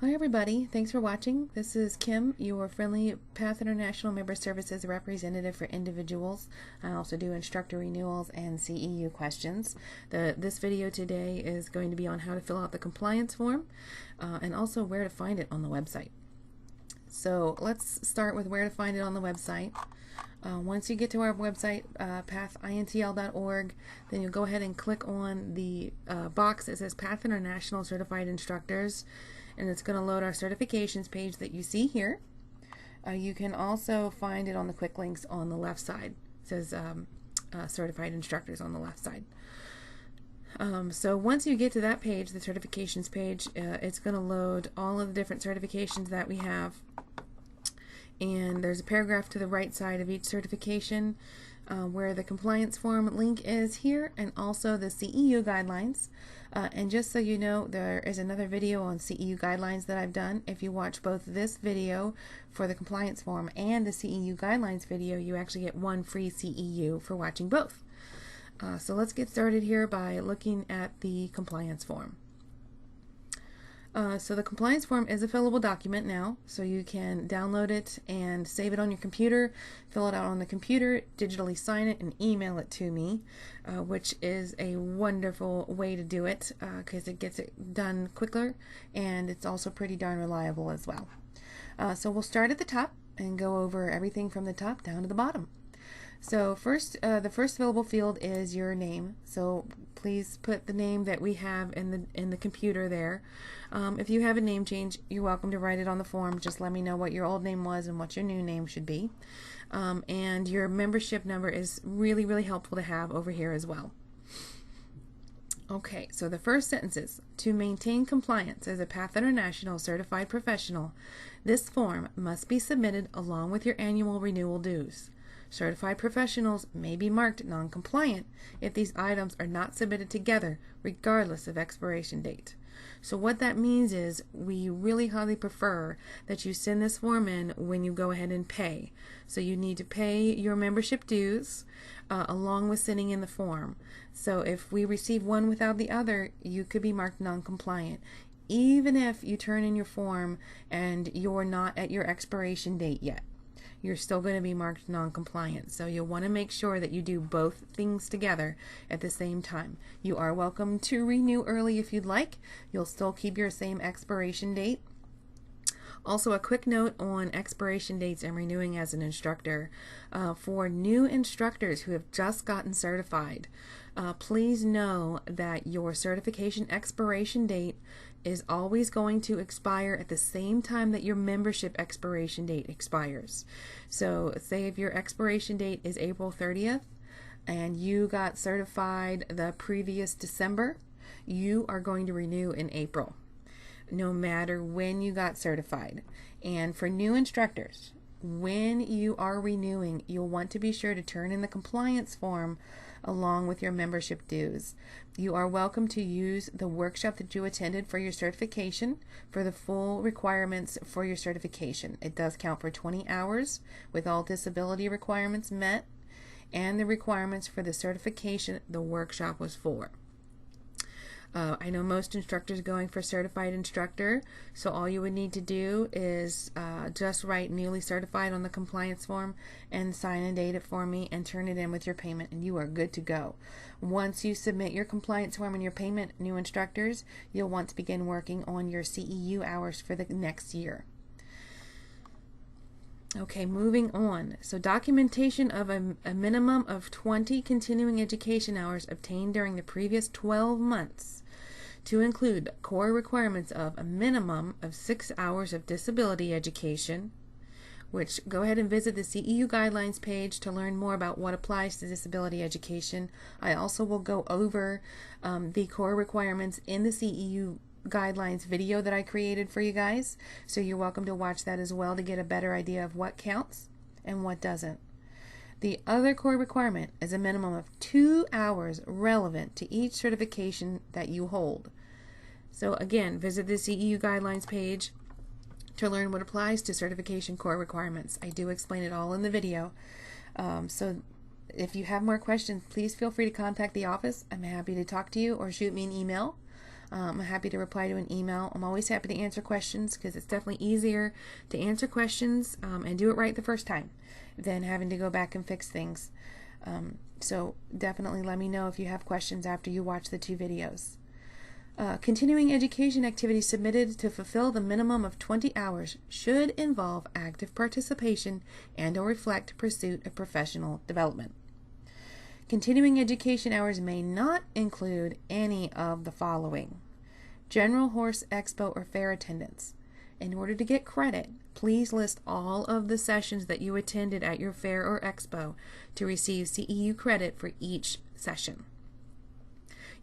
Hi everybody, thanks for watching. This is Kim, your friendly PATH International Member Services representative for individuals. I also do instructor renewals and CEU questions. This video today is going to be on how to fill out the compliance form and also where to find it on the website. So let's start with where to find it on the website. Once you get to our website, pathintl.org, then you'll go ahead and click on the box that says PATH International Certified Instructors, and it's going to load our certifications page that you see here. You can also find it on the quick links on the left side. It says Certified Instructors on the left side. So once you get to that page, the certifications page, it's going to load all of the different certifications that we have. And there's a paragraph to the right side of each certification where the compliance form link is here, and also the CEU guidelines. And just so you know, there is another video on CEU guidelines that I've done. If you watch both this video for the compliance form and the CEU guidelines video, you actually get one free CEU for watching both. So let's get started here by looking at the compliance form. So the compliance form is a fillable document now, so you can download it and save it on your computer, fill it out on the computer, digitally sign it, and email it to me, which is a wonderful way to do it because it gets it done quicker, and it's also pretty darn reliable as well. So we'll start at the top and go over everything from the top down to the bottom. So first, the first fillable field is your name. So please put the name that we have in the computer there. If you have a name change, you're welcome to write it on the form. Just let me know what your old name was and what your new name should be. And your membership number is really, really helpful to have over here as well. Okay, so the first sentence is, to maintain compliance as a PATH International Certified Professional, this form must be submitted along with your annual renewal dues. Certified professionals may be marked non-compliant if these items are not submitted together, regardless of expiration date. So what that means is we really highly prefer that you send this form in when you go ahead and pay. So you need to pay your membership dues along with sending in the form. So if we receive one without the other, you could be marked non-compliant, even if you turn in your form and you're not at your expiration date yet. You're still going to be marked non-compliant. So you'll want to make sure that you do both things together at the same time. You are welcome to renew early if you'd like. You'll still keep your same expiration date. Also, a quick note on expiration dates and renewing as an instructor. For new instructors who have just gotten certified, please know that your certification expiration date is always going to expire at the same time that your membership expiration date expires. So say if your expiration date is April 30th and you got certified the previous December, you are going to renew in April, no matter when you got certified. And for new instructors, when you are renewing, you'll want to be sure to turn in the compliance form along with your membership dues. You are welcome to use the workshop that you attended for your certification for the full requirements for your certification. It does count for 20 hours with all disability requirements met, and the requirements for the certification the workshop was for. I know most instructors going for certified instructor, so all you would need to do is just write newly certified on the compliance form and sign and date it for me and turn it in with your payment, and you are good to go. Once you submit your compliance form and your payment, new instructors, you'll want to begin working on your CEU hours for the next year. Okay, moving on. So documentation of a minimum of 20 continuing education hours obtained during the previous 12 months to include core requirements of a minimum of 6 hours of disability education, which go ahead and visit the CEU Guidelines page to learn more about what applies to disability education. I also will go over the core requirements in the CEU Guidelines video that I created for you guys, so you're welcome to watch that as well to get a better idea of what counts and what doesn't. The other core requirement is a minimum of 2 hours relevant to each certification that you hold. So again, visit the CEU Guidelines page to learn what applies to certification core requirements. I do explain it all in the video. So if you have more questions, please feel free to contact the office. I'm happy to talk to you or shoot me an email. I'm happy to reply to an email. I'm always happy to answer questions because it's definitely easier to answer questions and do it right the first time than having to go back and fix things. So definitely let me know if you have questions after you watch the 2 videos. Continuing education activities submitted to fulfill the minimum of 20 hours should involve active participation and/or reflect pursuit of professional development. Continuing education hours may not include any of the following: general horse expo or fair attendance. In order to get credit, please list all of the sessions that you attended at your fair or expo to receive CEU credit for each session.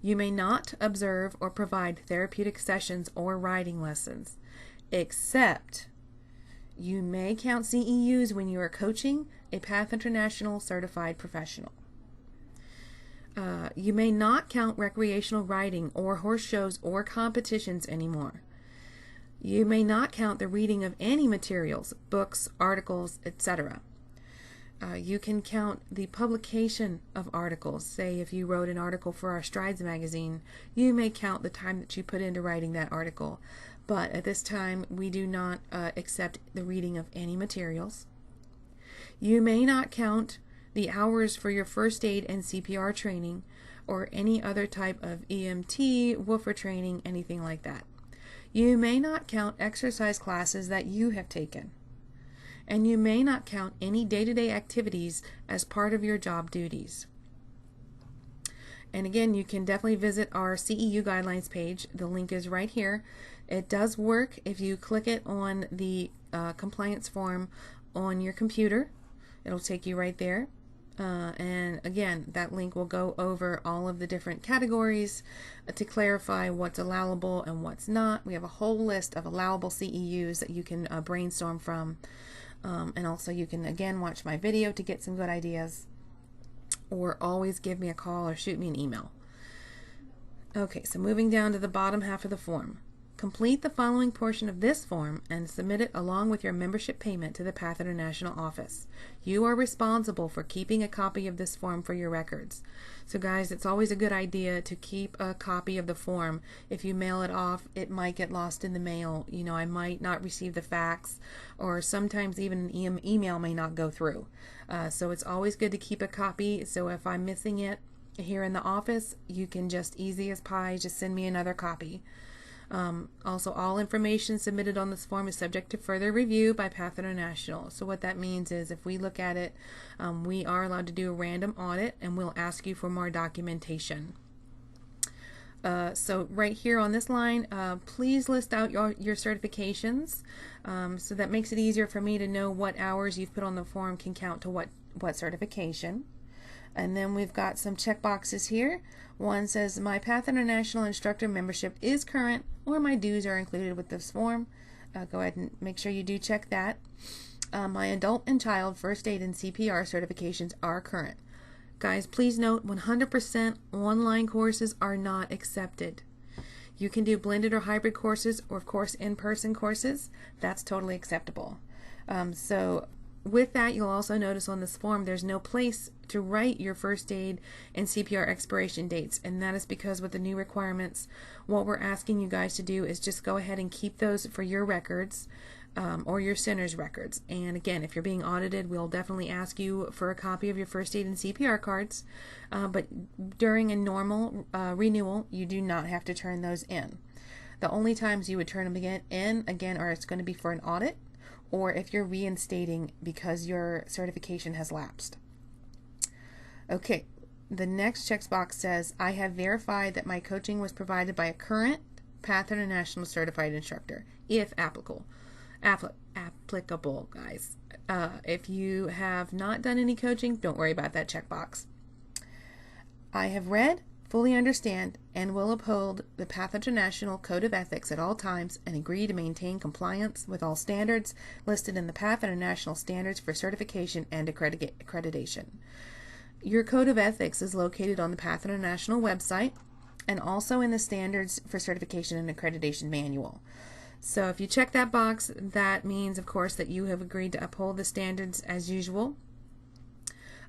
You may not observe or provide therapeutic sessions or riding lessons, except you may count CEUs when you are coaching a PATH International certified professional. You may not count recreational riding or horse shows or competitions anymore. You may not count the reading of any materials, books, articles, etc. You can count the publication of articles. Say if you wrote an article for our Strides magazine, you may count the time that you put into writing that article. But at this time, we do not accept the reading of any materials. You may not count the hours for your first aid and CPR training or any other type of EMT, woofer training, anything like that. You may not count exercise classes that you have taken. And you may not count any day-to-day activities as part of your job duties. And again, you can definitely visit our CEU Guidelines page. The link is right here. It does work if you click it on the compliance form on your computer. It'll take you right there. And again, that link will go over all of the different categories to clarify what's allowable and what's not. We have a whole list of allowable CEUs that you can brainstorm from. And also you can again watch my video to get some good ideas, or always give me a call or shoot me an email. Okay, so moving down to the bottom half of the form. Complete the following portion of this form and submit it along with your membership payment to the PATH International office. You are responsible for keeping a copy of this form for your records. So guys, it's always a good idea to keep a copy of the form. If you mail it off, it might get lost in the mail. You know, I might not receive the fax, or sometimes even an email may not go through. So it's always good to keep a copy. So if I'm missing it here in the office, you can just easy as pie, just send me another copy. Also, all information submitted on this form is subject to further review by PATH International. So what that means is if we look at it, we are allowed to do a random audit and we'll ask you for more documentation. So right here on this line, please list out your certifications. So that makes it easier for me to know what hours you've put on the form can count to what certification. And then we've got some check boxes here. One says, my PATH International instructor membership is current, or my dues are included with this form. Go ahead and make sure you do check that. My adult and child first aid and CPR certifications are current. Guys, please note 100% online courses are not accepted. You can do blended or hybrid courses, or of course in-person courses. That's totally acceptable. So with that, you'll also notice on this form there's no place to write your first aid and CPR expiration dates, and that is because with the new requirements, what we're asking you guys to do is just go ahead and keep those for your records or your center's records. And again, if you're being audited, we'll definitely ask you for a copy of your first aid and CPR cards, but during a normal renewal, you do not have to turn those in. The only times you would turn them in again are it's going to be for an audit, or if you're reinstating because your certification has lapsed. Okay, the next checkbox says, I have verified that my coaching was provided by a current PATH International certified instructor, if applicable. Applicable, guys. If you have not done any coaching, don't worry about that checkbox. I have read, fully understand, and will uphold the PATH International Code of Ethics at all times and agree to maintain compliance with all standards listed in the PATH International Standards for Certification and Accreditation. Your Code of Ethics is located on the PATH International website and also in the Standards for Certification and Accreditation Manual. So if you check that box, that means, of course, that you have agreed to uphold the standards as usual.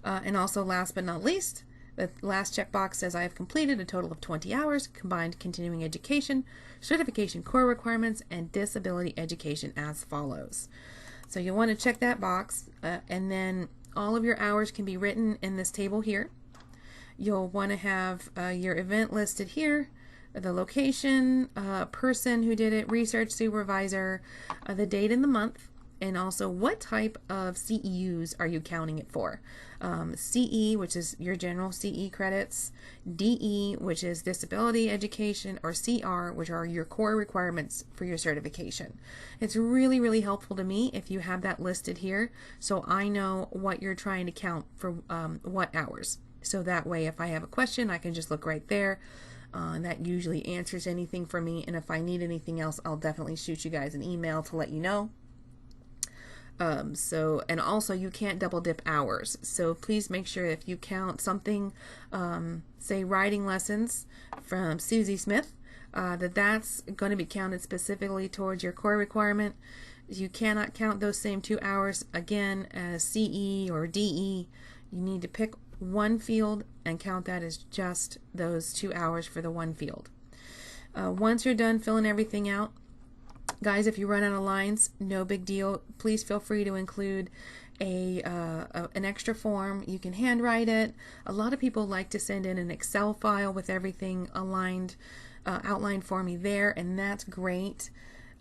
And also, last but not least, The last checkbox says I have completed a total of 20 hours, combined continuing education, certification core requirements, and disability education as follows. So you'll want to check that box, and then all of your hours can be written in this table here. You'll want to have your event listed here, the location, person who did it, research supervisor, the date and the month, and also what type of CEUs are you counting it for. CE, which is your general CE credits, DE, which is disability education, or CR, which are your core requirements for your certification. It's really, really helpful to me if you have that listed here, so I know what you're trying to count for what hours. So that way, if I have a question, I can just look right there. That usually answers anything for me, and if I need anything else, I'll definitely shoot you guys an email to let you know. And also you can't double dip hours, so please make sure if you count something, say writing lessons from Susie Smith, that's going to be counted specifically towards your core requirement. You cannot count those same 2 hours again as CE or DE. You need to pick one field and count that as just those 2 hours for the one field. Once you're done filling everything out, guys, if you run out of lines, no big deal. Please feel free to include an extra form. You can handwrite it. A lot of people like to send in an Excel file with everything aligned, outlined for me there, and that's great.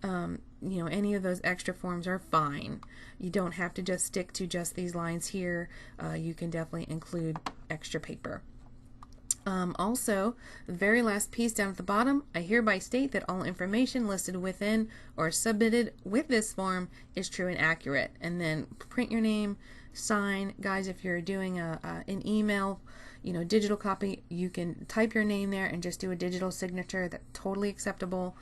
You know, any of those extra forms are fine. You don't have to just stick to just these lines here. You can definitely include extra paper. Also, the very last piece down at the bottom, I hereby state that all information listed within or submitted with this form is true and accurate. And then print your name, sign. Guys, if you're doing an email, you know, digital copy, you can type your name there and just do a digital signature. That's totally acceptable.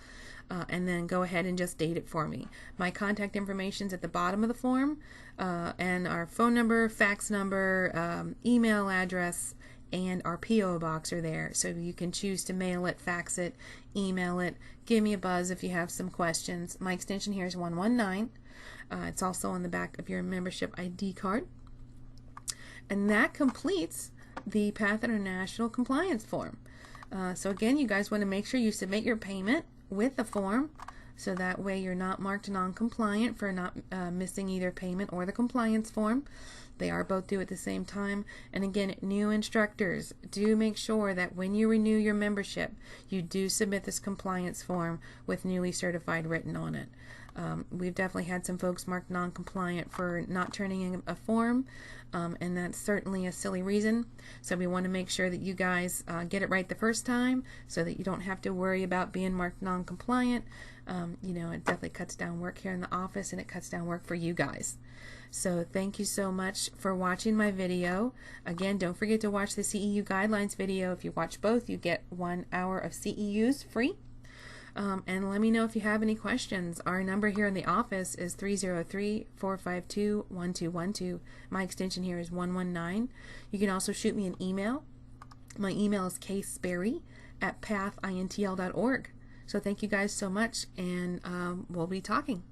And then go ahead and just date it for me. My contact information is at the bottom of the form, and our phone number, fax number, email address, and our P.O. box are there, so you can choose to mail it, fax it, email it. Give me a buzz if you have some questions. My extension here is 119. It's also on the back of your membership ID card. And that completes the Path International compliance form. So again, you guys want to make sure you submit your payment with the form, so that way you're not marked non-compliant for not missing either payment or the compliance form. They are both due at the same time. And again, new instructors, do make sure that when you renew your membership, you do submit this compliance form with newly certified written on it. We've definitely had some folks marked non-compliant for not turning in a form, and that's certainly a silly reason. So we want to make sure that you guys get it right the first time, so that you don't have to worry about being marked non-compliant. You know, it definitely cuts down work here in the office, and it cuts down work for you guys. So thank you so much for watching my video. Again, don't forget to watch the CEU Guidelines video. If you watch both, you get 1 hour of CEUs free. And let me know if you have any questions. Our number here in the office is 303-452-1212. My extension here is 119. You can also shoot me an email. My email is ksperry@pathintl.org. So thank you guys so much, and we'll be talking.